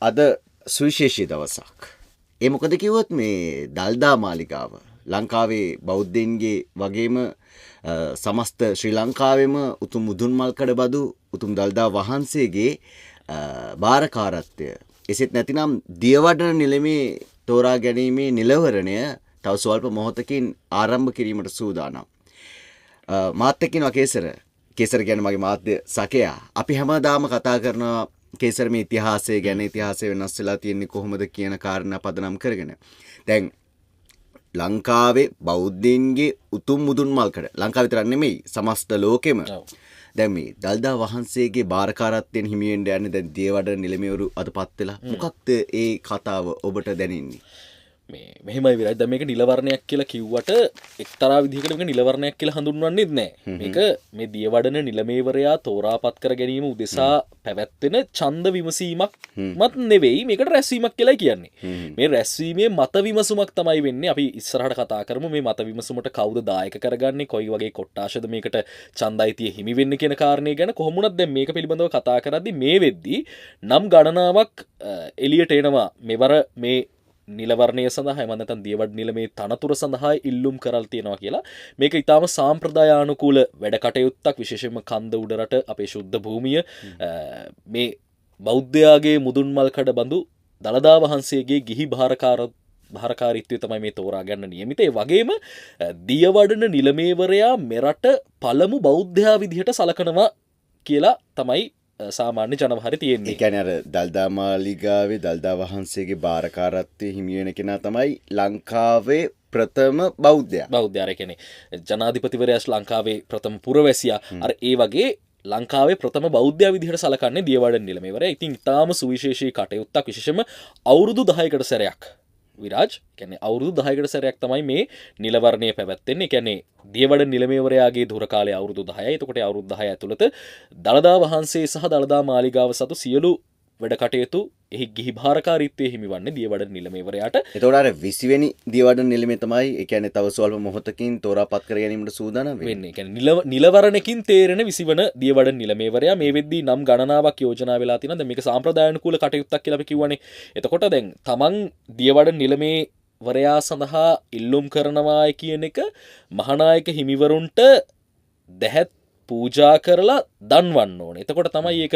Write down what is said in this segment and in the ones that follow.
අද සුවිශේෂී දවසක්. ඒ මොකද කිව්වොත් මේ දල්දා මාලිගාව ලංකාවේ බෞද්ධයින්ගේ වගේම සමස්ත ශ්‍රී ලංකාවෙම උතුම් මුදුන් මල්කඩ බදු උතුම් දල්දා වහන්සේගේ භාරකාරත්වය. එසේත් නැතිනම් දියවඩන නිලමේ තෝරා ගැනීමේ නිලවරණය තව ස්වල්ප මොහොතකින් ආරම්භ කිරීමට සූදානම්. මාත් එක්ක ඉන්නවා කේසර. කේසර කියන්නේ මගේ මාධ්‍ය සකයා. අපි හැමදාම කතා කරනවා කේසර මේ ඉතිහාසය ගැන, ඉතිහාසය වෙනස් වෙලා තියෙන්නේ කොහොමද කියන කාරණා පදනම් කරගෙන. දැන් ලංකාවේ බෞද්ධයින්ගේ උතුම් මුදුන් මල්කඩ ලංකාව විතරක් නෙමෙයි සමස්ත ලෝකෙම දැන් මේ දල්දා වහන්සේගේ භාරකාරත්වයෙන් හිමි වෙන්න යන්නේ දැන් දියවඩන නිලමේවරු අදපත් වෙලා. මොකක්ද ඒ කතාව ඔබට දැනෙන්නේ? මෙහෙමයි විරාජ්, දැන් මේක නිලවරණයක් කියලා කිව්වට එක්තරා විදිහකට මේක නිලවරණයක් කියලා හඳුන්වන්නේ නැහැ. මේක මේ දියවඩන නිලමේවරයා තෝරාපත් කර ගැනීම උදෙසා පැවැත්වෙන ඡන්ද විමසීමක් මත් නෙවෙයි, මේකට රැස්වීමක් කියලා කියන්නේ. මේ රැස්වීමේ මත විමසුමක් තමයි වෙන්නේ. අපි ඉස්සරහට කතා කරමු මේ මත විමසුමට කවුද දායක කරගන්නේ, කොයි වගේ කොට්ටාශද මේකට ඡන්දයිතිය හිමි වෙන්නේ කියන කාරණේ ගැන. කොහොම වුණත් දැන් මේක පිළිබඳව කතා කරද්දී මේ වෙද්දී නම් ගණනාවක් එළියට එනවා. මෙවර මේ නිලවරණය සඳහා එහෙම නැත්නම් දියවඩ නිලමේ තනතුර සඳහා ඉල්ලුම් කරල් තියෙනවා කියලා. මේක ඊටාම සාම්ප්‍රදායානුකූල වැඩ කටයුත්තක්. විශේෂයෙන්ම කන්ද උඩරට අපේ ශුද්ධ භූමිය මේ බෞද්ධයාගේ මුදුන් මල් කඩ බඳු දළදා වහන්සේගේ ගිහි භාරකාරීත්වය තමයි මේ තෝරා ගන්න නියමිත. ඒ වගේම දියවඩන නිලමේවරයා මෙරට පළමු බෞද්ධයා විදිහට සලකනවා කියලා තමයි සාමාන්‍ය ජනවහරි තියෙන්නේ. ඒ කියන්නේ අර දල්දා මාලිගාවේ දල්දා වහන්සේගේ භාරකාරත්වයේ හිමි වෙන කෙනා තමයි ලංකාවේ ප්‍රථම බෞද්ධයා. බෞද්ධයා කියන්නේ ජනාධිපතිවරයා ලංකාවේ ප්‍රථම පුරවැසියා. අර ඒ වගේ ලංකාවේ ප්‍රථම බෞද්ධයා විදිහට සලකන්නේ දියවඩන නිලමේවරයා. ඉතින් ඊටාම සුවිශේෂී කටයුත්තක්. විශේෂයෙන්ම අවුරුදු 10කට සැරයක් විරාජ්, කියන්නේ අවුරුදු 10කට සැරයක් තමයි මේ නිලවරණය පැවැත්වෙන්නේ. කියන්නේ දියවඩන නිලමේවරයාගේ දුර කාලය අවුරුදු 10යි. එතකොට අවුරුදු 10 ඇතුළත දළදා වහන්සේ සහ දළදා මාලිගාව සතු සියලු වැඩ කටයුතු එහි ගිහි භාරකාරීත්වයේ හිමිවන්නේ දියවඩන නිලමේවරයාට. එතකොට අර 20 වෙනි දියවඩන නිලමේ තමයි ඒ කියන්නේ තව ස්වල්ප මොහොතකින් තෝරාපත් කර ගැනීමට සූදානම් වෙන්නේ. ඒ කියන්නේ නිලවරණකින් තේරෙන 20 වන දියවඩන නිලමේවරයා මේ වෙද්දී නම් ගණනාවක් යෝජනා වෙලා තියෙනවා. දැන් මේක සාම්ප්‍රදායානුකූල කටයුත්තක් කියලා අපි කිව්වනේ. එතකොට දැන් තමන් දියවඩන නිලමේ වරයා සඳහා ඉල්ලුම් කරනවායි කියන එක මහානායක හිමිවරුන්ට දැහැත් පූජා කරලා දන්වන්න ඕනේ. එතකොට තමයි ඒක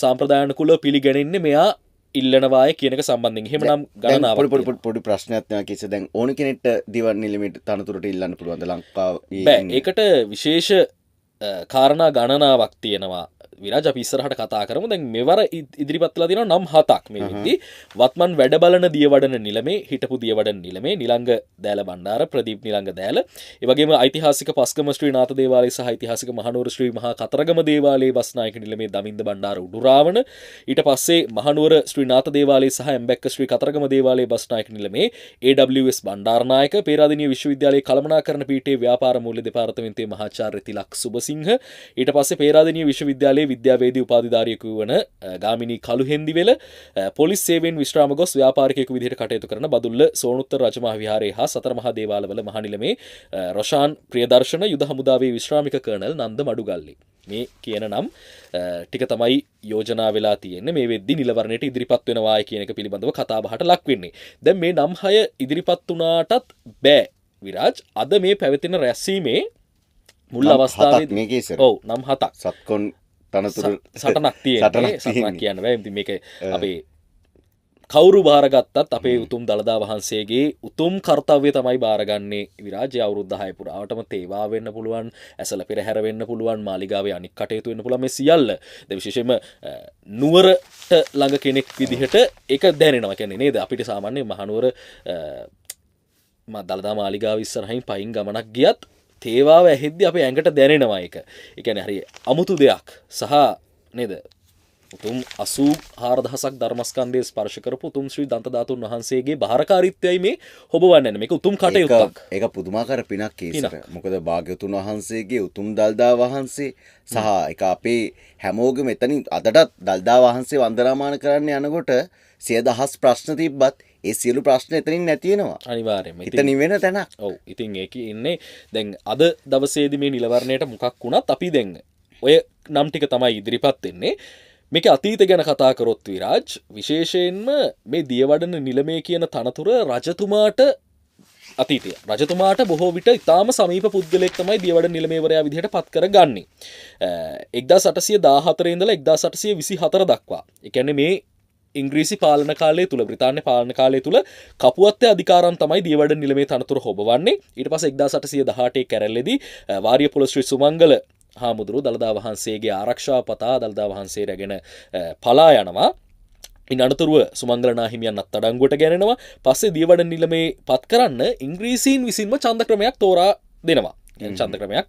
සාම්ප්‍රදායානුකූලව පිළිගැනෙන්නේ මෙයා ඉල්ලනවායි කියන එක සම්බන්ධයෙන්. එහෙමනම් ගණනාවක් පොඩි ප්‍රශ්නයක් තියෙනවා කිසි දැන් ඕන කෙනෙක්ට දියවඩන නිලමේට තනතුරට ඉල්ලන්න පුළුවන්ද ලංකාවේ? බෑ. ඒකට විශේෂ කාරණා ගණනාවක් තියෙනවා. විරාජ්, අපි ඉස්සරහට කතා කරමු. දැන් මෙවර ඉදිරිපත් වෙලා තියෙනවා නම් 7ක් මේ වෙද්දී. වත්මන් වැඩ බලන දියවඩන නිලමේ, හිටපු දියවඩන නිලමේ නිලංග දෑල බණ්ඩාර, ප්‍රදීප් නිලංග දෑල, ඒ වගේම ඓතිහාසික පස්ගම ශ්‍රී නාථ දේවාලය සහ ඓතිහාසික මහනුවර ශ්‍රී මහා කතරගම දේවාලයේ බස්නායක නිලමේ දමින්ද බණ්ඩාර උඩුරාවන, ඊට පස්සේ මහනුවර ශ්‍රී නාථ දේවාලයේ සහ එම්බැක්ක ශ්‍රී කතරගම දේවාලයේ බස්නායක නිලමේ AWS බණ්ඩාරනායක, පේරාදෙණිය විශ්වවිද්‍යාලයේ කළමනාකරණ පීඨයේ ව්‍යාපාර මූල්‍ය දෙපාර්තමේන්තුවේ මහාචාර්ය තිලක් සුබසිංහ, ඊට පස්සේ පේරාදෙණිය විශ්වවිද්‍යාලයේ විද්‍යාවේදී උපාධිධාරියෙකු වන ගාමිණී කළුහෙන්දිවෙල, පොලිස් සේවයෙන් විශ්‍රාම ගොස් ව්‍යාපාරිකයෙකු විදිහට කටයුතු කරන බදුල්ල සෝනුත්තර රජමහා විහාරයේ හා සතර මහා දේවාලවල මහනිලමේ රොෂාන් ප්‍රියදර්ශන යුද හමුදාවේ විශ්‍රාමික කර්නල් නන්ද මඩුගල්ලි. මේ කියන නම් ටික තමයි යෝජනා වෙලා තියෙන්නේ. මේ වෙද්දී නිලවරණයට ඉදිරිපත් වෙනවායි කියන එක පිළිබඳව කතා බහට ලක් වෙන්නේ. දැන් මේ නම් 6 ඉදිරිපත් වුණාටත් බෑ විරාජ්. අද මේ පැවතින රැස්වීමේ මුල් අවස්ථාවේදී ඔව් නම් 7ක් සත්කොන් තනතුරු සටනක් තියෙන්නේ. සටනක් කියන්න බෑ. ඉතින් මේක අපේ කවුරු බාරගත්තත් අපේ උතුම් දළදා වහන්සේගේ උතුම් කර්තව්‍ය තමයි බාරගන්නේ විරාජ්‍ය. අවුරුදු 10 පුරාවටම තේවා වෙන්න පුළුවන්, ඇසල පෙරහැර වෙන්න පුළුවන්, මාලිගාවේ අනික් කටයුතු වෙන්න පුළුවන්. මේ සියල්ල විශේෂයෙන්ම නුවරට ළඟ කෙනෙක් විදිහට ඒක දැනෙනවා. කියන්නේ නේද අපිට සාමාන්‍ය මහනුවර දළදා මාලිගාව ඉස්සරහින් පයින් ගමනක් ගියත් තේවාව ඇහෙද්දි අපේ ඇඟට දැනෙනවා ඒක. ඒ කියන්නේ හරි අමුතු දෙයක්. සහ නේද උතුම් 84000ක් ධර්මස්කන්ධයේ ස්පර්ශ කරපු උතුම් ශ්‍රී දන්ත ධාතුන් වහන්සේගේ භාරකාරීත්වයයි මේ හොබවන්නේ. මේක උතුම් කටයුත්තක්. ඒක පුදුමාකාර පිනක් කේසර. මොකද භාග්‍යවතුන් වහන්සේගේ උතුම් දල්දා වහන්සේ සහ ඒක අපේ හැමෝගෙම එතනින් අදටත් දල්දා වහන්සේ වන්දනාමාන කරන්න යනකොට 100,000 ප්‍රශ්න තිබ්බත් ඒ සියලු ප්‍රශ්න එතනින් නැති වෙනවා. අනිවාර්යයෙන්ම. එතනින් වෙන තැනක්. ඔව්. ඉතින් ඒකේ ඉන්නේ දැන් අද දවසේදී මේ නිලවරණයට මොකක් වුණත් අපි දැන් ඔය නම් ටික තමයි ඉදිරිපත් වෙන්නේ. මේක අතීත ගැන කතා කරොත් විරාජ් විශේෂයෙන්ම මේ දියවඩන නිලමේ කියන තනතුර රජතුමාට අතීතය රජතුමාට බොහෝ විට ඉතාම සමීප පුද්ගලෙක් තමයි දියවඩ නිලමේවරයා විදිහට පත් කර ගන්නේ 1814 ඉඳලා 1824 දක්වා. ඒ කියන්නේ මේ ඉංග්‍රීසි පාලන කාලය තුල බ්‍රිතාන්‍ය පාලන කාලය තුල කපුවත්තේ අධිකාරම් තමයි දියවඩ නිලමේ තනතුර හොබවන්නේ. ඊට පස්සේ 1818 කැරැල්ලේදී වාරියපොළ ශ්‍රී සුමංගල හාමුදුරුවෝ දළදා වහන්සේගේ ආරක්ෂාව පතා දළදා වහන්සේ රැගෙන පලා යනවා. ඉන් අනතුරුව සුමංගල නාහිමියන් අත්අඩංගුවට ගැනෙනවා. පස්සේ දියවඩ නිලමේ පත් කරන්න ඉංග්‍රීසීන් විසින්ම ඡන්ද ක්‍රමයක් තෝරා දෙනවා. ඡන්ද ක්‍රමයක්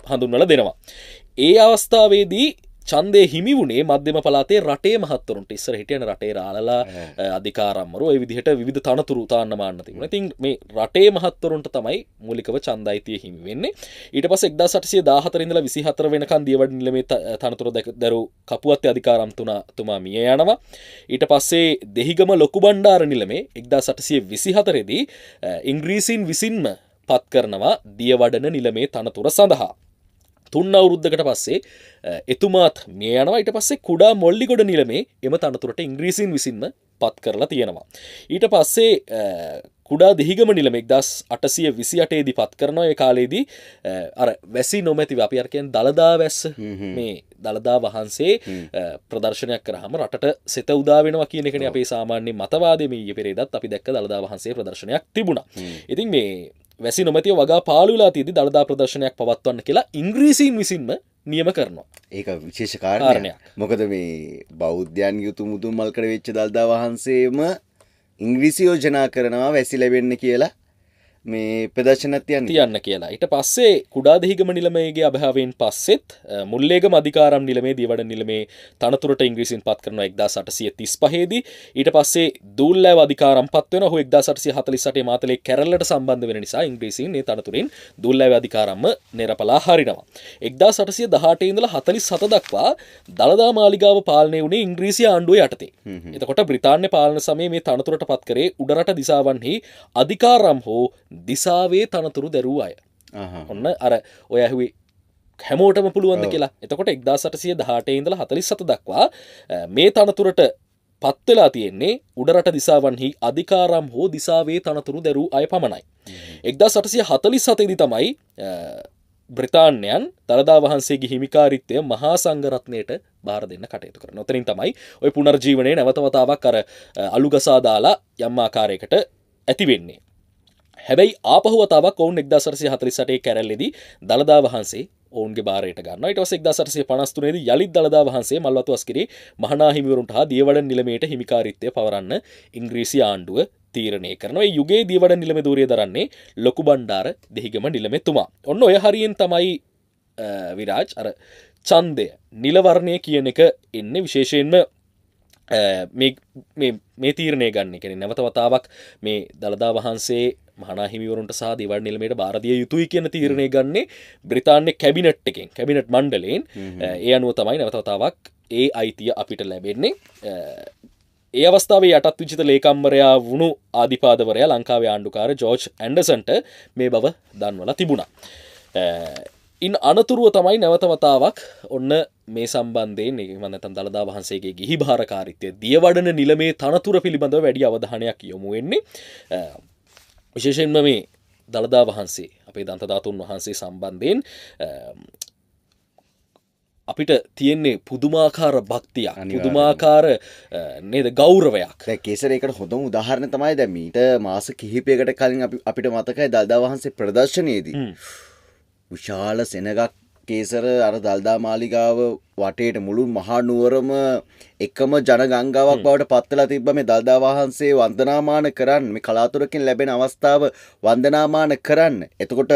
හඳුන්වලා දෙනවා. ඒ අවස්ථාවේදී ඡන්දේ හිමි වුණේ මධ්‍යම පළාතේ රටේ මහත්වරුන්ට. ඉස්සර හිටියන රටේ රාළලා අධිකාරම්වරු ඒ විදිහට විවිධ තනතුරු තාන්න මාන්න තිබුණා. ඉතින් මේ රටේ මහත්වරුන්ට තමයි මූලිකව ඡන්ද අයිතිය හිමි වෙන්නේ. ඊට පස්සේ 1814 ඉඳලා 24 වෙනකන් දියවඩ නිලමේ තනතුර දරු කපුවත්තේ අධිකාරම් තුමා මිය යනවා. ඊට පස්සේ දෙහිගම ලොකු බණ්ඩාර නිලමේ 1824 දී ඉංග්‍රීසීන් විසින්ම පත් කරනවා දියවඩන නිලමේ තනතුර සඳහා. 3 අවුරුද්දකට පස්සේ එතුමාත් මිය යනවා. ඊට පස්සේ කුඩා මොල්ලිගොඩ නිලමේ එම තනතුරට ඉංග්‍රීසීන් විසින්ම පත් කරලා තියෙනවා. ඊට පස්සේ කුඩා දිහිගම නිලම 1828 දී පත් කරනවා. ඒ කාලේදී අර වැසි නොමැතිව අපි අර කියන්නේ දළදා වැස්ස මේ දළදා වහන්සේ ප්‍රදර්ශනයක් කරාම රටට සෙත උදා වෙනවා කියන එකනේ අපේ සාමාන්‍ය මතවාදයේ මේ ඊයේ පෙරේදත් අපි දැක්ක දළදා වහන්සේ ප්‍රදර්ශනයක් තිබුණා. ඉතින් මේ වැසි නොමැතිව වගා පාළු වෙලා තියෙද්දි දළදා ප්‍රදර්ශනයක් පවත්වන්න කියලා ඉංග්‍රීසීන් විසින්ම නියම කරනවා. ඒක විශේෂ කාරණයක්. මොකද මේ බෞද්ධයන්ගේ උතුම් මුදුන් මල්කඩ වෙච්ච දළදා වහන්සේම ඉංග්‍රීසි යෝජනා කරනවා වැසි ලැබෙන්න කියලා මේ ප්‍රදර්ශනයක් තියන්න කියලා. ඊට පස්සේ කුඩා දෙහිගම නිලමේගේ අභාවයෙන් පස්සෙත් මුල්ලේගම අධිකාරම් නිලමේ දියවඩ නිලමේ තනතුරට ඉංග්‍රීසීන් පත් කරනවා 1835 දී. ඊට පස්සේ දූල්ලෑව අධිකාරම් පත් වෙනවා. ඔහු 1848 මාතලේ කැරල්ලට සම්බන්ධ වෙන නිසා ඉංග්‍රීසීන් මේ තනතුරින් දූල්ලෑව අධිකාරම්ම නෙරපලා හරිනවා. 1818 ඉඳලා 47 දක්වා දළදා මාලිගාව පාලනය වුණේ ඉංග්‍රීසි ආණ්ඩුව යටතේ. එතකොට බ්‍රිතාන්‍ය පාලන සමයේ මේ තනතුරට පත් කරේ උඩරට දිසාවන්හි අධිකාරම් හෝ දිසාවේ තනතුරු දැරූ අය. ඔන්න අර ඔය ඇහුවේ හැමෝටම පුළුවන්ද කියලා. එතකොට 1818 ඉඳලා 47 දක්වා මේ තනතුරට පත් වෙලා තියෙන්නේ උඩරට දිසාවන්හි අධිකාරම් හෝ දිසාවේ තනතුරු දැරූ අය පමණයි. 1847 දී තමයි බ්‍රිතාන්‍යයන් දළදා වහන්සේගේ හිමිකාරීත්වය මහා සංඝරත්නයට බාර දෙන්න කටයුතු කරනවා. උතනින් තමයි ওই පුනර්ජීවනයේ නැවත වතාවක් අර අලුගසා දාලා යම් ආකාරයකට ඇති වෙන්නේ. හැබැයි ආපහු වතාවක් ඔවුන් 1848 කැරැල්ලේදී දළදා වහන්සේ ඔවුන්ගේ බාරයට ගන්නවා. ඊට පස්සේ 1853 දී යලිත් දළදා වහන්සේ මල්වතු අස්කිරි මහා හිමිවරුන්ට හා දියවඩන නිලමේට හිමිකාරීත්වය පවරන්න ඉංග්‍රීසි ආණ්ඩුව තීරණය කරනවා. මේ යුගයේ දියවඩන නිලමේ ධූරිය දරන්නේ ලොකු බණ්ඩාර දෙහිගම නිලමේතුමා. ඔන්න ඔය හරියෙන් තමයි විරාජ් අර ඡන්දය නිල වර්ණය කියන එක එන්නේ විශේෂයෙන්ම මේ තීරණය ගන්න. කියන්නේ නැවත වතාවක් මේ දළදා වහන්සේ මහා හිමිවරුන්ට සහ දියවඩන නිලමේට බාර දිය යුතුයි කියන තීරණය ගන්නේ බ්‍රිතාන්‍ය කැබිනට් එකෙන් කැබිනට් මණ්ඩලයෙන්. ඒ අනුව තමයි නැවත වතාවක් ඒ අයිතිය අපිට ලැබෙන්නේ. ඒ අවස්ථාවේ යටත් විජිත ලේකම්වරයා වුණු ආධිපාදවරයා ලංකාවේ ආණ්ඩුකාර ජෝර්ජ් ඇන්ඩර්සන්ට මේ බව දන්වලා තිබුණා. ඉන් අනතුරුව තමයි නැවත වතාවක් ඔන්න මේ සම්බන්ධයෙන් මම නැත්නම් දළදා වහන්සේගේ ගිහි භාරකාරීත්වය දියවඩන නිලමේ තනතුර පිළිබඳව වැඩි අවධානයක් යොමු වෙන්නේ. විශේෂයෙන්ම මේ දළදා වහන්සේ අපේ දන්තධාතුන් වහන්සේ සම්බන්ධයෙන් අපිට තියෙන්නේ පුදුමාකාර භක්තියක්, පුදුමාකාර නේද ගෞරවයක්. දැන් කේසර ඒකට හොඳම උදාහරණ තමයි දැන් මීට මාස කිහිපයකට කලින් අපිට මතකයි දළදා වහන්සේ ප්‍රදර්ශනයේදී විශාල සෙනගක් කේසර අර දළදා මාලිගාව වටේට මුළු මහා නුවරම එකම ජනගංගාවක් බවට පත් වෙලා තිබ්බ මේ දළදා වහන්සේ වන්දනාමාන කරන්න මේ කලාතුරකින් ලැබෙන අවස්ථාව වන්දනාමාන කරන්න. එතකොට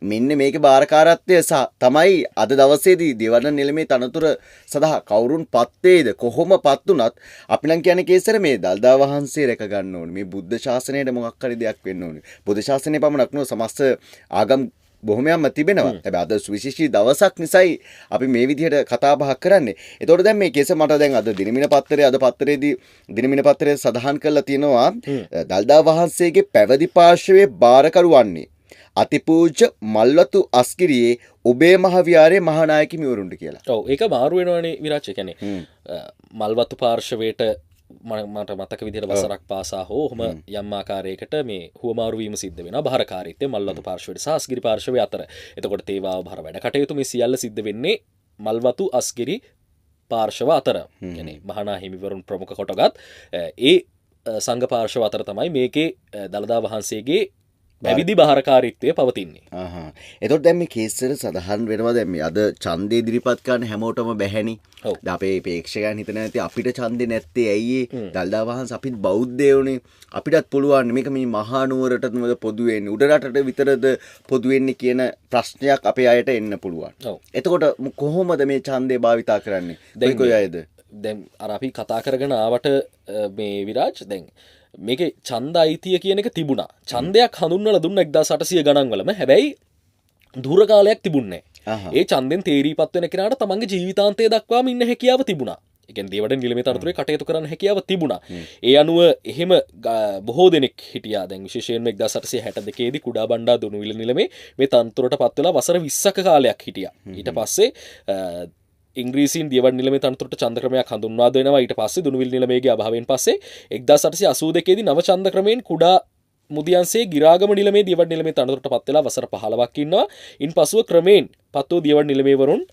මෙන්න මේකේ බාරකාරත්වය තමයි අද දවසේදී දියවඩන නිලමේ තනතුර සඳහා කවුරුන් පත් වේද කොහොම පත් වුණත් අපි නම් කියන්නේ කේසර මේ දළදා වහන්සේ රැක ගන්න ඕනේ. මේ බුද්ධ ශාසනයට මොකක් හරි දෙයක් වෙන්න ඕනේ. බුද්ධ ශාසනය පමණක් නෙවෙයි සමස්ත ආගම් බොහොමයක්ම තිබෙනවා. හැබැයි අද සුවිශේෂී දවසක් නිසායි අපි මේ විදිහට කතා බහ කරන්නේ. ඒතකොට දැන් මේ කේස මට දැන් අද දිනමින පත්තරේ අද පත්තරේදී දිනමින පත්තරේ සඳහන් කරලා තියෙනවා දළදා වහන්සේගේ පැවිදි පාර්ශවයේ බාරකරු වන්නේ අතිපූජ්‍ය මල්වතු අස්කිරියේ ඔබේ මහවිහාරයේ මහානායක මිවරුන්ට කියලා. ඔව් ඒක මාරු වෙනවනේ විරාජ්. ඒ කියන්නේ මල්වතු පාර්ශවයට මට මතක විදිහට වසරක් පාසා හෝ ඔහම යම් ආකාරයකට මේ හුවමාරු වීම සිද්ධ වෙනවා භාරකාරීත්වය මල්වතු පාර්ශවයට සහ අස්ගිරි පාර්ශවය අතර. එතකොට තේවා භාර වැඩ කටයුතු මේ සියල්ල සිද්ධ වෙන්නේ මල්වතු අස්ගිරි පාර්ශව අතර. කියන්නේ මහානා හිමිවරුන් ප්‍රමුඛ කොටගත් ඒ සංඝ පාර්ශව අතර තමයි මේකේ දළදා වහන්සේගේ පැවිදි භාරකාරීත්වය පවතින්නේ. එතකොට දැන් මේ කේසර සඳහන් වෙනවා දැන් මේ අද ඡන්දේ ඉදිරිපත් කරන්න හැමෝටම බැහැනි. අපේ ප්‍රේක්ෂකයන් හිතන නැති අපිට ඡන්දේ නැත්තේ ඇයි දළදා වහන්සේ අපිත් බෞද්ධයෝනේ අපිටත් පුළුවන් මේක මේ මහා නුවරටද පොදු වෙන්නේ උඩ රටට විතරද පොදු වෙන්නේ කියන ප්‍රශ්නයක් අපේ අයට එන්න පුළුවන්. එතකොට කොහොමද මේ ඡන්දේ භාවිතා කරන්නේ? කොයි අයද? දැන් අර අපි කතා කරගෙන ආවට මේ විරාජ් දැන් මේක ඡන්ද අයිතිය කියන එක තිබුණා. ඡන්දයක් හඳුන්වලා දුන්න 1800 ගණන් වලම. හැබැයි දුර කාලයක් තිබුණේ නැහැ. ඒ ඡන්දෙන් තේරීපත් වෙන කෙනාට තමන්ගේ ජීවිතාන්තය දක්වාම ඉන්න හැකියාව තිබුණා. ඒ කියන්නේ දේවඩ නිලමේ තනතුරේ කටයුතු කරන්න හැකියාව තිබුණා. ඒ අනුව එහෙම බොහෝ දෙනෙක් හිටියා. දැන් විශේෂයෙන්ම 1862 දී කුඩා බණ්ඩා දුනුවිල නිලමේ මේ තනතුරට පත් වෙලා වසර 20ක කාලයක් හිටියා. ඊට පස්සේ ඉංග්‍රීසින් දියවඩ නිලමේ තනතුරට ඡන්ද ක්‍රමයක් හඳුන්වා දෙනවා. ඊට පස්සේ දුනුවිල් නිලමේගේ අභාවයෙන් පස්සේ 1882 දී නව ඡන්ද ක්‍රමයෙන් කුඩා මුදියන්සේ ගිරාගම නිලමේ දියවඩ නිලමේ තනතුරට පත් වෙලා වසර 15ක් ඉන්නවා. ඉන්පසුව ක්‍රමයෙන් පත් වූ දියවඩ නිලමේවරුන්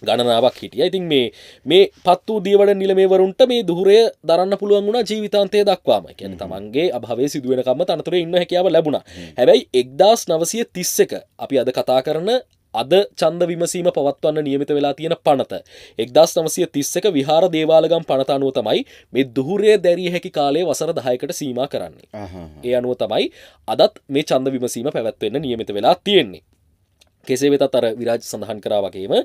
ගණනාවක් හිටියා. ඉතින් මේ පත් වූ දියවඩ නිලමේවරුන්ට මේ දුහුරය දරන්න පුළුවන් වුණා ජීවිතාන්තය දක්වාම. ඒ කියන්නේ තමන්ගේ අභාවයේ සිදු වෙනකම්ම තනතුරේ ඉන්න හැකියාව ලැබුණා. හැබැයි 1931 අපි අද කතා කරන අද ඡන්ද විමසීම පවත්වන්න නියමිත වෙලා තියෙන පනත 1931 විහාර දේවාලගම් පනත අනුව තමයි මේ දුහුරය දැරිය හැකි කාලය වසර 10කට සීමා කරන්නේ. ඒ අනුව තමයි අදත් මේ ඡන්ද විමසීම පැවැත්වෙන්න නියමිත වෙලා තියෙන්නේ. කෙසේ වෙතත් අර විරාජ් සඳහන් කරා වගේම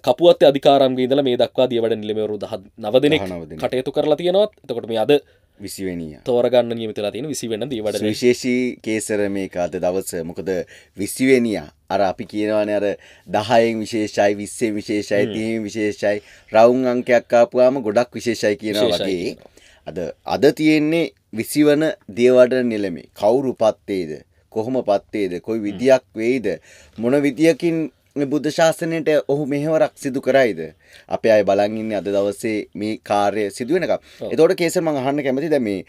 කපුවත්තේ අධිකාරම්ගේ ඉඳලා මේ දක්වා දියවඩ නිලමේවරු 19 දෙනෙක් කටයුතු කරලා තියෙනවා. එතකොට මේ අද 20 වෙනියා තෝරගන්න නියමිත වෙලා තියෙන 20 වෙනි දියවඩ විශේෂී කේසර මේක අද දවස. මොකද 20 වෙනියා අර අපි කියනවානේ අර 10න් විශේෂයි 20න් විශේෂයි 30න් විශේෂයි රවුම් අංකයක් ආපුවාම ගොඩක් විශේෂයි කියනවා වගේ අද තියෙන්නේ 20 වන දියවඩ නිලමේ. කවුරු පත්තේද? කොහොම පත්තේද? කොයි විදියක් වෙයිද? මොන විදියකින් මේ බුද්ධ ශාසනයට ඔහු මෙහෙවරක් සිදු කරයිද? අපේ අය බලන් ඉන්නේ අද දවසේ මේ කාර්යය සිදු වෙනකම්. එතකොට කේසර් මම අහන්න කැමතියි දැන් මේ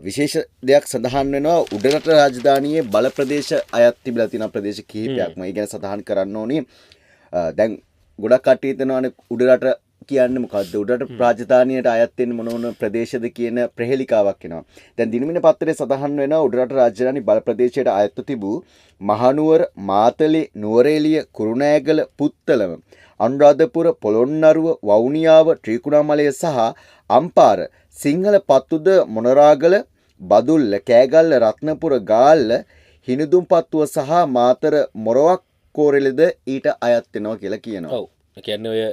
විශේෂ දෙයක් සඳහන් වෙනවා උඩරට රාජධානියේ බල ප්‍රදේශ අයත් තිබිලා තියෙන ප්‍රදේශ කිහිපයක්ම. ඒ ගැන සඳහන් කරන්න ඕනේ. දැන් ගොඩක් කට්ටිය හිතනවානේ උඩරට කියන්නේ මොකද්ද? උඩරට රාජධානියට අයත් වෙන්නේ මොන ප්‍රදේශද කියන ප්‍රහෙලිකාවක් එනවා. දැන් දිනමින පත්‍රයේ සඳහන් වෙනවා උඩරට රාජධානි බල ප්‍රදේශයට අයත්ව තිබූ මහනුවර, මාතලේ, නුවරඑළිය, කුරුණෑගල, පුත්තලම, අනුරාධපුර, පොළොන්නරුව, වවුනියාව, ත්‍රිකුණාමලය සහ අම්පාර, සිංහල පත්තුද, මොනරාගල, බදුල්ල, කෑගල්ල, රත්නපුර, ගාල්ල, හිනිදුම්පත්තුව සහ මාතර මොරවක් කෝරළද ඊට අයත් වෙනවා කියලා කියනවා. ඔව්. ඒ කියන්නේ ඔය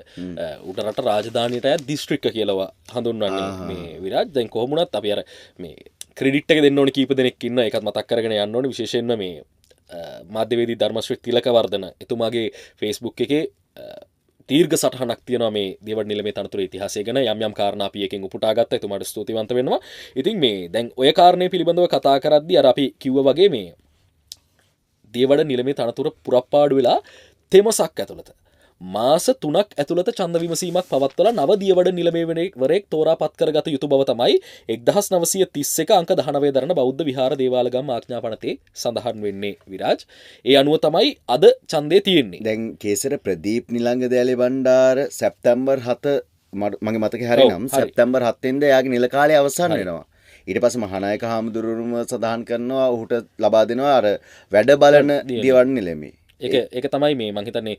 උඩරට රාජධානියට අයත් දිස්ත්‍රික්ක කියලා හඳුන්වන්නේ මේ විරාජ්. දැන් කොහොම වුණත් අපි අර මේ ක්‍රෙඩිට් එක දෙන්න ඕනේ කීප දෙනෙක් ඉන්නවා. ඒකත් මතක් කරගෙන යන්න ඕනේ. විශේෂයෙන්ම මේ මාධ්‍යවේදී ධර්මශ්‍රී තිලකවර්ධන එතුමාගේ Facebook එකේ දීර්ඝ සටහනක් තියෙනවා මේ දියවඩ නිලමේ තනතුරේ ඉතිහාසය ගැන. යම් කාරණා අපි එකෙන් උපුටා ගත්තා. එතුමාට ස්තුතිවන්ත වෙනවා. ඉතින් මේ දැන් ඔය කාරණේ පිළිබඳව කතා කරද්දී අර අපි කිව්වා වගේ මේ දියවඩ නිලමේ තනතුර පුරප්පාඩු වෙලා තෙමසක් ඇතුළත මාස 3ක් ඇතුළත ඡන්ද විමසීමක් පවත්වලා නව දියවඩ නිලමේවරයෙක් තෝරාපත් කරගත යුතු බව තමයි 1931 අංක 19 දරන බෞද්ධ විහාර දේවාලගම් ආඥා පනතේ සඳහන් වෙන්නේ විරාජ්. ඒ අනුව තමයි අද ඡන්දේ තියෙන්නේ. දැන් කේසර ප්‍රදීප් නිලංග දෑලේ බණ්ඩාර සැප්තැම්බර් 7 මගේ මතකේ හරිනම් සැප්තැම්බර් 7 වෙනිදා එයාගේ නිල කාලය අවසන් වෙනවා. ඊට පස්සේ මහානායක හාමුදුරුවෝම සඳහන් කරනවා ඔහුට ලබා දෙනවා අර වැඩ බලන දියවඩ නිලමේ. ඒක තමයි මේ මං හිතන්නේ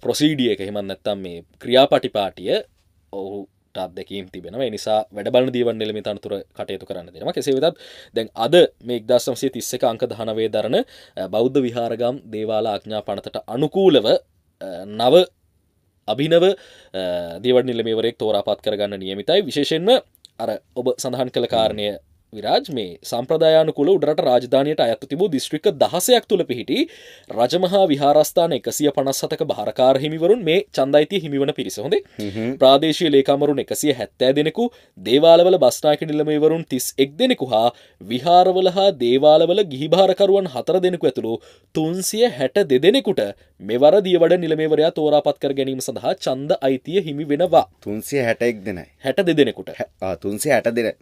ප්‍රොසීඩිය එක. එහෙම නැත්නම් මේ ක්‍රියාපටිපාටිය ඔහුට අත්දැකීම් තිබෙනවා. ඒ නිසා වැඩ බලන දියවඩ නිලමේ තනතුර කටයුතු කරන්න දෙනවා. කෙසේ වෙතත් දැන් අද මේ 1931 අංක 19 දරන බෞද්ධ විහාරගම් දේවාල ආඥා පනතට අනුකූලව නව අභිනව දියවඩ නිලමේවරයෙක් තෝරාපත් කරගන්න නියමිතයි. විශේෂයෙන්ම අර ඔබ සඳහන් කළ කාරණය විරාජ් මේ සම්ප්‍රදායානුකූල උඩරට රාජධානියට අයත් තිබූ දිස්ත්‍රික්ක 16ක් තුල පිහිටි රජමහා විහාරස්ථාන 157ක භාරකාර හිමිවරුන් මේ ඡන්ද අයිතිය හිමිවන පිරිස. හොඳේ. ප්‍රාදේශීය ලේකම්වරුන් 170 දෙනෙකු, දේවාලවල බස්නායක නිලමේවරුන් 31 දෙනෙකු හා විහාරවල හා දේවාලවල ගිහි භාරකරුවන් 4 දෙනෙකු ඇතුළු 362 දෙනෙකුට මෙවර දියවඩ නිලමේවරයා තෝරාපත් කර ගැනීම සඳහා ඡන්ද අයිතිය හිමි වෙනවා. 361 දෙනයි. 62 දෙනෙකුට. 360 දෙන.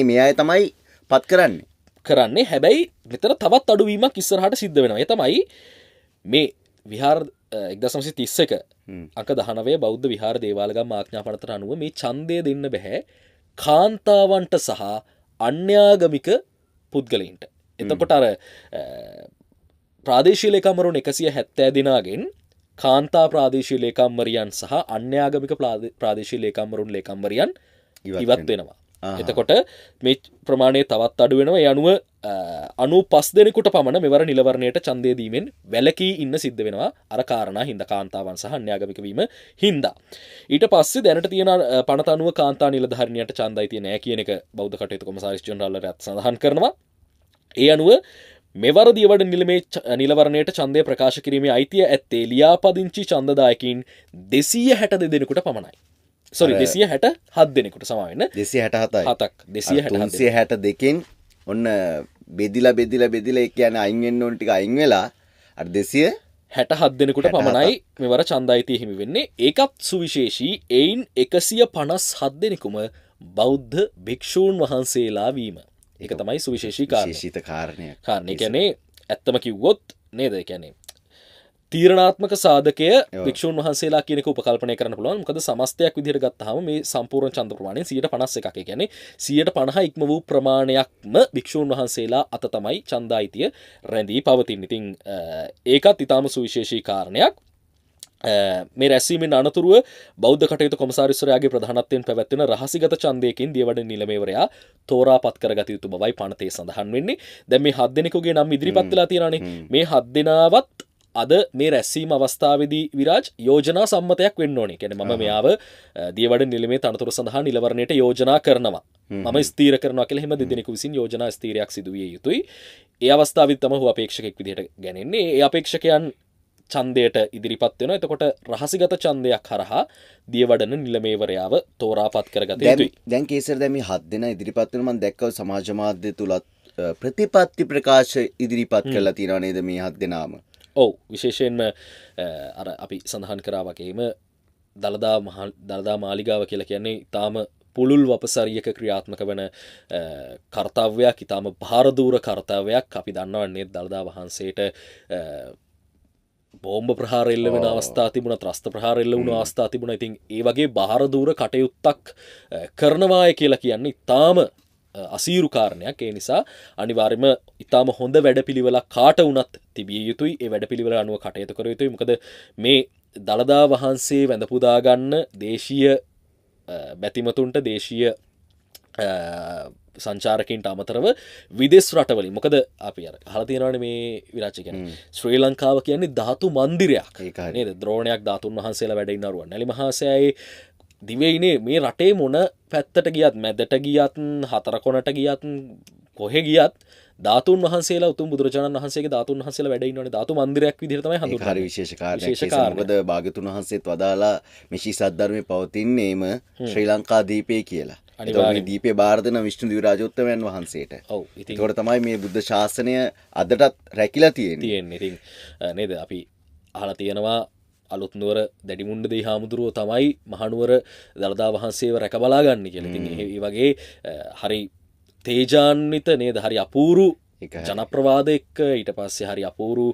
මේ අය තමයි පත් කරන්නේ. හැබැයි මෙතන තවත් අඩුවීමක් ඉස්සරහට සිද්ධ වෙනවා. ඒ තමයි මේ විහාර 1931 අංක 19 බෞද්ධ විහාර දේවාලගම් ආඥා පනතට අනුව මේ ඡන්දය දෙන්න බෑ කාන්තාවන්ට සහ අන්‍යාගමික පුද්ගලයින්ට. එතකොට අර ප්‍රාදේශීය ලේකම්වරුන් 170 දෙනාගෙන් කාන්තා ප්‍රාදේශීය ලේකම්වරියන් සහ අන්‍යාගමික ප්‍රාදේශීය ලේකම්වරුන් ලේකම්වරියන් ඉවත් වෙනවා. එතකොට මේ ප්‍රමාණය තවත් අඩු වෙනවා. ඒ අනුව 95 දෙනෙකුට පමණ මෙවර නිලවරණයට ඡන්දය දීමෙන් වැළකී ඉන්න සිද්ධ වෙනවා. අර කාරණා හින්දා කාන්තාවන් සහ අන්‍යාගමික වීම හින්දා. ඊට පස්සේ දැනට තියෙන පනත අනුව කාන්තා නිලධාරිනියට ඡන්ද අයිතිය නැහැ කියන එක බෞද්ධ කටයුතු කොමසාරිස් ජෙනරාල් රැත් සඳහන් කරනවා. ඒ අනුව මෙවර දියවඩ නිලවරණයට ඡන්දය ප්‍රකාශ කිරීමේ අයිතිය ඇත්තේ ලියාපදිංචි ඡන්දදායකින් 262 දෙනෙකුට පමණයි. සොරි 267 දෙනෙකුට සමාවෙන්න 262කින් ඔන්න බෙදිලා ඒ කියන්නේ අයින් වෙන්න ඕන ටික අයින් වෙලා අර 267 දෙනෙකුට පමණයි මෙවර ඡන්ද අයිතිය හිමි වෙන්නේ. ඒකත් සුවිශේෂී. එයින් 157 දෙනෙකුම බෞද්ධ භික්ෂූන් වහන්සේලා වීම. ඒක තමයි සුවිශේෂී කාරණය. කාරණේ කියන්නේ ඇත්තම කිව්වොත් නේද? ඒ කියන්නේ තීරණාත්මක සාධකය භික්ෂුන් වහන්සේලා කියන එක උපකල්පනය කරන්න පුළුවන්. මොකද සමස්තයක් විදිහට ගත්තාම මේ සම්පූර්ණ ඡන්ද ප්‍රමාණය 51%. ඒ කියන්නේ 150 ඉක්ම වූ ප්‍රමාණයක්ම භික්ෂුන් වහන්සේලා අත තමයි ඡන්ද අයිතිය රැඳී පවතින්නේ. ඉතින් ඒකත් ඊටාම සුවිශේෂී කාරණයක්. මේ රැස්වීමෙන් අනතුරුව බෞද්ධ කටයුතු කොමසාරිස්වරයාගේ ප්‍රධානත්වයෙන් පැවැත්වෙන රහසිගත ඡන්දයකින් දියවඩ නිලමේවරයා තෝරාපත් කරගත යුතු බවයි පනතේ සඳහන් වෙන්නේ. දැන් මේ 7 දෙනෙකුගේ නම් ඉදිරිපත් වෙලා තියෙනවානේ. මේ 7 දෙනාවත් අද මේ රැස්වීම අවස්ථාවේදී විරාජ් යෝජනා සම්මතයක් වෙන්න ඕනේ. කියන්නේ මම මෙයාව දියවඩ නිලමේ තනතුරු සඳහා නිලවරණයට යෝජනා කරනවා. මම ස්ථීර කරනවා කියලා එහෙම දෙදෙනෙකු විසින් යෝජනා ස්ථීරයක් සිදු විය යුතුයි. ඒ අවස්ථාවේදී තමයි ඔහු අපේක්ෂකෙක් විදිහට ගන්නේ. ඒ අපේක්ෂකයන් ඡන්දයට ඉදිරිපත් වෙනවා. එතකොට රහසිගත ඡන්දයක් හරහා දියවඩන නිලමේවරයාව තෝරාපත් කරගත යුතුයි. දැන් කේසර් දැන් මේ 7 දෙනා ඉදිරිපත් වෙන මම දැක්කව සමාජ මාධ්‍ය තුලත් ප්‍රතිපත්ති ප්‍රකාශ ඉදිරිපත් කරලා තියෙනවා නේද මේ 7 දෙනාම. ඔව් විශේෂයෙන්ම අර අපි සඳහන් කරා වගේම දළදා මාලිගාව කියලා කියන්නේ ඊටාම පුළුල් වපසරියක ක්‍රියාත්මක වන කර්තව්‍යයක්, ඊටාම භාරදූර කර්තව්‍යයක්. අපි දන්නවන්නේ දළදා වහන්සේට බෝම්බ ප්‍රහාර එල්ල වෙන අවස්ථා තිබුණා, ත්‍රස්ත ප්‍රහාර එල්ල වුණ අවස්ථා තිබුණා. ඉතින් ඒ වගේ බාහිර කටයුත්තක් කරනවාය කියලා කියන්නේ ඊටාම අසීරු කාරණයක්. ඒ නිසා අනිවාර්යයෙන්ම ඊටාම හොඳ වැඩපිළිවෙලක් කාට වුණත් තිබිය යුතුයි. ඒ වැඩපිළිවෙල අනුව කටයුතු කර යුතුයි. මොකද මේ දළදා වහන්සේ වැඳ පුදා ගන්න දේශීය බැතිමතුන්ට, දේශීය සංචාරකයන්ට අමතරව විදේශ රටවලින්, මොකද අපි අර අහලා තියෙනවානේ මේ විරාජ් කියන්නේ ශ්‍රී ලංකාව කියන්නේ ධාතු මන්දිරයක් නේද? ද්‍රෝණයක් ධාතුන් වහන්සේලා වැඩ ඉන්න රුවන්වැලි මහා සෑයේ දිවයිනේ මේ රටේ මොන පැත්තට ගියත්, මැදට ගියත්, හතර කොනට ගියත්, කොහෙ ගියත් ධාතුන් වහන්සේලා, උතුම් බුදුරජාණන් වහන්සේගේ ධාතුන් වහන්සේලා වැඩ ඉන්නවනේ. ධාතු මන්දිරයක් විදිහට තමයි හඳුන්වන්නේ. හරි විශේෂ කාරණයක්. මොකද භාග්‍යතුන් වහන්සේත් වදාලා මේ සද්ධර්මයේ පවතින්නේම ශ්‍රී ලංකා දීපේ කියලා. ඒ දීපේ බාර දෙන විෂ්ණු දිව්‍යරාජෝත්තමයන් වහන්සේට. ඔව්. ඒකට තමයි මේ බුද්ධ ශාසනය අදටත් රැකිලා තියෙන්නේ. ඉතින් නේද අපි අහලා තියෙනවා අලුත්නුවර දැඩිමුණ්ඩ දෙහි හාමුදුරුවෝ තමයි මහනුවර දළදා වහන්සේව රැක බලා ගන්න කියලා. ඉතින් ඒ වගේ හරි තේජාන්විත නේද, හරි අපූරු ජනප්‍රවාද එක්ක ඊට පස්සේ හරි අපූරු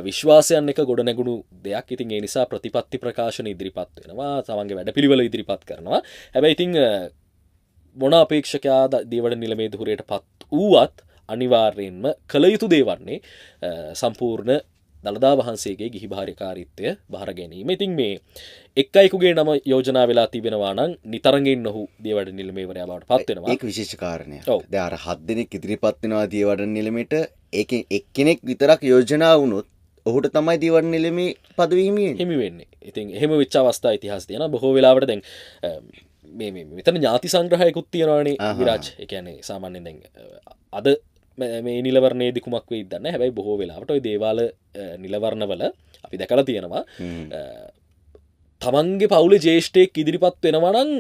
විශ්වාසයන් එක ගොඩ නැගුණු දෙයක්. ඉතින් ඒ නිසා ප්‍රතිපත්ති ප්‍රකාශන ඉදිරිපත් වෙනවා, තමන්ගේ වැඩපිළිවෙල ඉදිරිපත් කරනවා. හැබැයි ඉතින් මොන අපේක්ෂකයා දියවඩ නිලමේ ධුරයට පත් වූවත් අනිවාර්යෙන්ම කළ යුතු දේ වන්නේ සම්පූර්ණ දළදා වහන්සේගේ ගිහි භාර්යාකාරීත්වය බාර ගැනීම. ඉතින් මේ එක් අයෙකුගේ නම යෝජනා වෙලා තිබෙනවා නම් නිතරගෙන් ඔහු දියවඩ නිලමේවරයා බවට පත් වෙනවා. ඒක විශේෂ කාරණයක්. දැන් අර 7 දෙනෙක් ඉදිරිපත් වෙනවා දියවඩ නිලමේට. ඒකෙන් එක්කෙනෙක් විතරක් යෝජනා වුණොත් ඔහුට තමයි දියවඩ නිලමේ පදවි හිමි වෙන්නේ. ඉතින් එහෙම වෙච්ච අවස්ථා ඉතිහාසය තියෙනවා. බොහෝ වෙලාවට දැන් මෙතන ඥාති සංග්‍රහයකුත් තියෙනවානේ විරාජ්. ඒ කියන්නේ සාමාන්‍යයෙන් දැන් අද මේ නිලවරණයේ දිකුමක් වෙයි දන්නේ. හැබැයි බොහෝ වෙලාවට ওই දේවාල නිලවරණවල අපි දැකලා තියෙනවා තමන්ගේ පවුලේ ජ්‍යෙෂ්ඨයෙක් ඉදිරිපත් වෙනවා නම්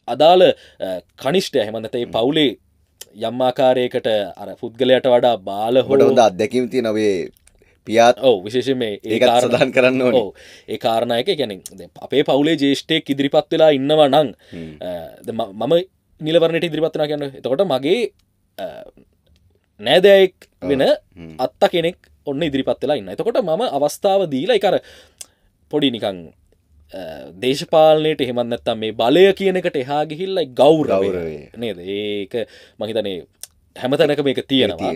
අදාළ කනිෂ්ඨය එහෙම නැත්නම් ඒ පවුලේ යම් ආකාරයකට අර පුද්ගලයාට වඩා බාල හොඳ අත්දැකීම් තියෙන ඔය පියාත් විශේෂයෙන් ඒකත් සඳහන් කරන්න ඕනේ. ඒ කාරණා එක කියන්නේ අපේ පවුලේ ජ්‍යෙෂ්ඨයෙක් ඉදිරිපත් වෙලා ඉන්නවා නම් මම නිලවරණයට ඉදිරිපත් වෙනවා කියන්නේ එතකොට මගේ නෑදෑයෙක් වෙන අත්තා කෙනෙක් ඔන්න ඉදිරිපත් වෙලා ඉන්න. එතකොට මම අවස්ථාව දීලා ඒක අර පොඩි නිකන් දේශපාලනයට එහෙමත් නැත්තම් මේ බලය කියන එකට එහා ගිහිල්ලා ගෞරවය නේද? ඒක මම හිතන්නේ හැමතැනක මේක තියෙනවා.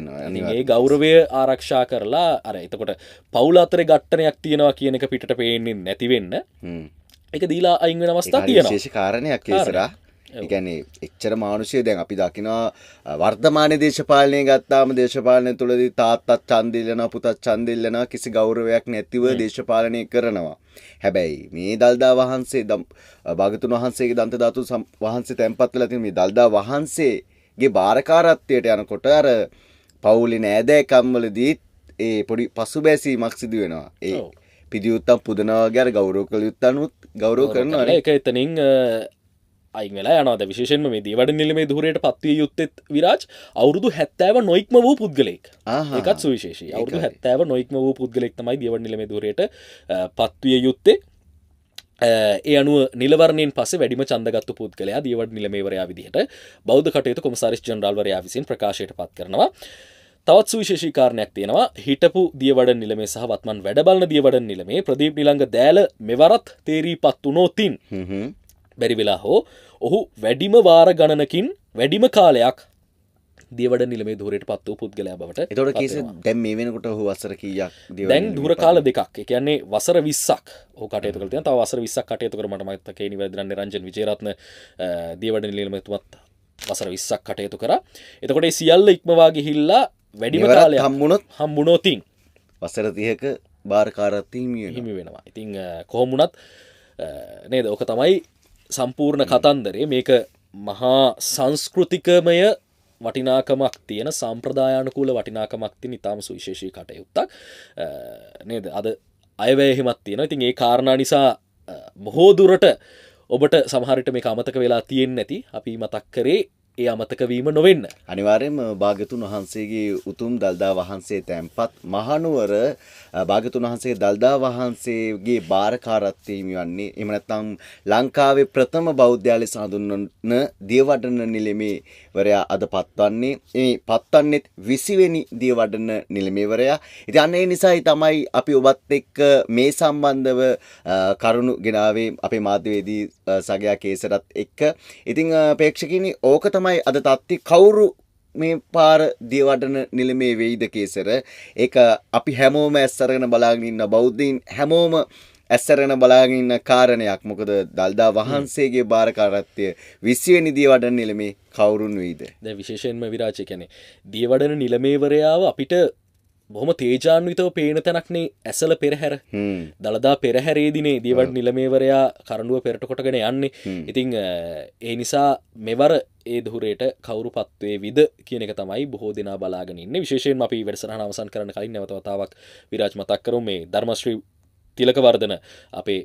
ඒ ගෞරවය ආරක්ෂා කරලා අර එතකොට පවුල අතරේ ගැටණයක් තියෙනවා කියන එක පිටට පේන්නේ නැති වෙන්න ඒක දීලා අයින් වෙන අවස්ථා තියෙනවා. විශේෂ කාරණයක් ඒසරා. ඒ කියන්නේ එච්චර මානුෂය දැන් අපි දකිනවා වර්තමානයේ දේශපාලනය ගත්තාම දේශපාලනය තුළදී තාත්තත් ඡන්ද ඉල්ලනවා පුතත් ඡන්ද ඉල්ලනවා කිසි ගෞරවයක් නැතිව දේශපාලනය කරනවා. හැබැයි මේ දල්දා වහන්සේ භාගතුන් වහන්සේගේ දන්ත ධාතු වහන්සේ තැන්පත් වෙලා තියෙන මේ දල්දා වහන්සේගේ බාරකාරත්වයට යනකොට අර පවුලේ නෑදෑකම් වලදී ඒ පොඩි පසුබැසීමක් සිදු වෙනවා. ඒ පිදියුත්තම් පුදනවා වගේ අර ගෞරව කළ යුත්තනුත් ගෞරව කරනවා. ඒක එතනින් අයින් වෙලා යනවාද විශේෂයෙන්ම මේ දේවඩ නිලමේ ධුරයට පත්විය යුත්තේ විරාජ් අවුරුදු 70 නොයික්ම වූ පුද්ගලෙක්. ඒකත් සුවිශේෂී. අවුරුදු 70 නොයික්ම වූ පුද්ගලෙක් තමයි දේවඩ නිලමේ ධුරයට පත්විය යුත්තේ. ඒ අනුව නිලවරණයෙන් පස්සේ වැඩිම ඡන්දගත්තු පුද්ගලයා දේවඩ නිලමේවරයා විදිහට බෞද්ධ කටයුතු කොමසාරිස් ජෙනරාල්වරයා විසින් ප්‍රකාශයට පත් කරනවා. තවත් සුවිශේෂී කාරණයක් තියෙනවා. හිටපු දියවඩන නිලමේ සහ වත්මන් වැඩ බලන දියවඩන නිලමේ ප්‍රදීප් නිලංග දෑල මෙවරත් තේරීපත් වුණොතින් බැරි වෙලා හෝ ඔහු වැඩිම වාර ගණනකින් වැඩිම කාලයක් දියවඩ නිලමේ ධුරයට පත් වූ පුද්ගලයා බවට. එතකොට කීස දැන් මේ වෙනකොට ඔහු වසර කීයක් දියවඩ දැන් ධුර කාල දෙකක්. ඒ කියන්නේ වසර 20ක් ඔහු කටයුතු කරලා තියෙනවා. තව වසර 20ක් කටයුතු කර මට මතකයි නිවැරදි නිරංජන් විජේරත්න දියවඩ නිලමේතුමත් වසර 20ක් කටයුතු කරා. එතකොට මේ සියල්ල ඉක්මවා ගිහිල්ලා වැඩිම කාලයක් හම්බුනොතින් වසර 30ක බාරකාරත්වය හිමි වෙනවා. ඉතින් කොහොම වුණත් නේද ඔක තමයි සම්පූර්ණ කතන්දරේ. මේක මහා සංස්කෘතිකමය වටිනාකමක් තියෙන සම්ප්‍රදායානුකූල වටිනාකමක් තියෙන ඉතාම සුවිශේෂී කටයුත්තක් නේද. අද අයවැය එහෙමත් තියෙනවා. ඉතින් ඒ කාරණා නිසා බොහෝ දුරට ඔබට සමහර විට මේක අමතක වෙලා තියෙන්නේ නැති අපි මතක් කරේ ඒ අමතක වීම නොවෙන්න. අනිවාර්යයෙන්ම භාග්‍යතුන් වහන්සේගේ උතුම් දල්දා වහන්සේ තැන්පත් මහනුවර භාග්‍යතුන් වහන්සේගේ දල්දා වහන්සේගේ බාරකාරත්වය හිමිවන්නේ එහෙම නැත්නම් ලංකාවේ ප්‍රථම බෞද්ධයාලය හඳුන්වන දියවඩන නිලමේවරයා අද පත්වන්නේ මේ පත්වන්නේ 20 වෙනි දියවඩන නිලමේවරයා. ඉතින් අන්න ඒ නිසායි තමයි අපි ඔබත් එක්ක මේ සම්බන්ධව කරුණු ගෙනාවේ අපේ මාධ්‍යවේදී සගයා කේසරත් එක්ක. ඉතින් ප්‍රේක්ෂකයනි ඕක තමයි අද තත්ති කවුරු මේ පාර දියවඩන නිලමේ වෙයිද කේසර. ඒක අපි හැමෝම ඇස්සරගෙන බලාගෙන ඉන්න බෞද්ධයින් හැමෝම ඇස්සරගෙන බලාගෙන ඉන්න කාරණයක්. මොකද දල්දා වහන්සේගේ බාරකාරත්වය 20 වෙනි දියවඩන නිලමේ කවුරුන් වෙයිද? දැන් විශේෂයෙන්ම විරාජ කියන්නේ දියවඩන නිලමේවරයාව අපිට බොහොම තේජාන්විතව පේන තැනක්නේ ඇසල පෙරහැර. දළදා පෙරහැරේදීනේ දියවඩන නිලමේවරයා කරඬුව පෙරට කොටගෙන යන්නේ. ඉතින් ඒ නිසා මෙවර ඒ ධුරයට කවුරු පත් වේවිද කියන එක තමයි බොහෝ දෙනා බලාගෙන ඉන්නේ. විශේෂයෙන්ම අපි වැඩසටහන අවසන් කරන්න කලින් නැවත වතාවක් විරාජ් මතක් කරමු මේ ධර්මශ්‍රී තිලකවර්ධන අපේ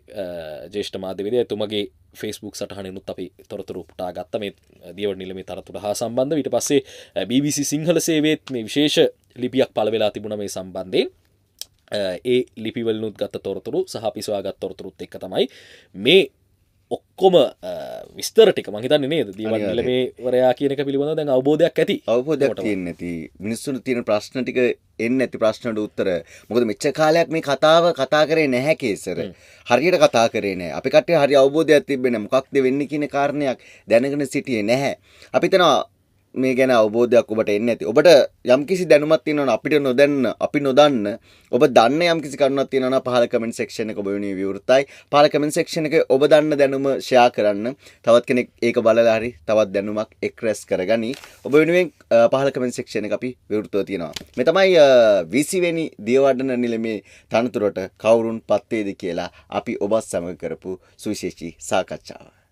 ජ්‍යෙෂ්ඨ මාධ්‍යවේදියා එතුමගේ Facebook සටහනෙනුත් අපි තොරතුරු පුටා ගත්ත මේ දියවඩන නිලමේ තරතුර හා සම්බන්ධව. ඊට පස්සේ BBC සිංහල සේවයේත් මේ විශේෂ ලිපියක් පළ වෙලා තිබුණා මේ සම්බන්ධයෙන්. ඒ ලිපිවලිනුත් ගත්ත තොරතුරු සහ අපි සොයාගත් තොරතුරුත් එක්ක තමයි මේ ඔක්කොම විස්තර ටික මම හිතන්නේ නේද දියවඩන නිලමේවරයා කියන එක පිළිබඳව දැන් අවබෝධයක් ඇති. අවබෝධයක් තියෙන්නේ නැති මිනිස්සුන්ට තියෙන ප්‍රශ්න ටික එන්නේ නැති ප්‍රශ්නට උත්තර. මොකද මෙච්චර කාලයක් මේ කතාව කතා කරේ නැහැ කේසර. හරියට කතා කරේ නැහැ. අපි කට්ටිය හරි අවබෝධයක් තිබෙන්නේ මොකක්ද වෙන්නේ කියන කාරණයක් දැනගෙන සිටියේ නැහැ. අපි හිතනවා මේ ගැන අවබෝධයක් ඔබට එන්නේ නැති. ඔබට යම්කිසි දැනුමක් තියෙනවා අපිට නොදන්න, අපි නොදන්න, ඔබ දන්න යම්කිසි කරුණක් තියෙනවා නම් පහළ කමෙන්ට් සෙක්ෂන් එක ඔබ වෙනුවෙන් විවෘතයි. පහළ කමෙන්ට් සෙක්ෂන් එකේ ඔබ දන්න දැනුම ෂෙයා කරන්න. තවත් කෙනෙක් ඒක බලලා හරි තවත් දැනුමක් එක්රැස් කරගනි. ඔබ වෙනුවෙන් පහළ කමෙන්ට් සෙක්ෂන් එක අපි විවෘතව තියෙනවා. මේ තමයි 20 වෙනි දියවඩන නිලමේ තනතුරට කවුරුන් පත් වේද කියලා අපි ඔබත් සමග කරපු සුවිශේෂී සාකච්ඡාව.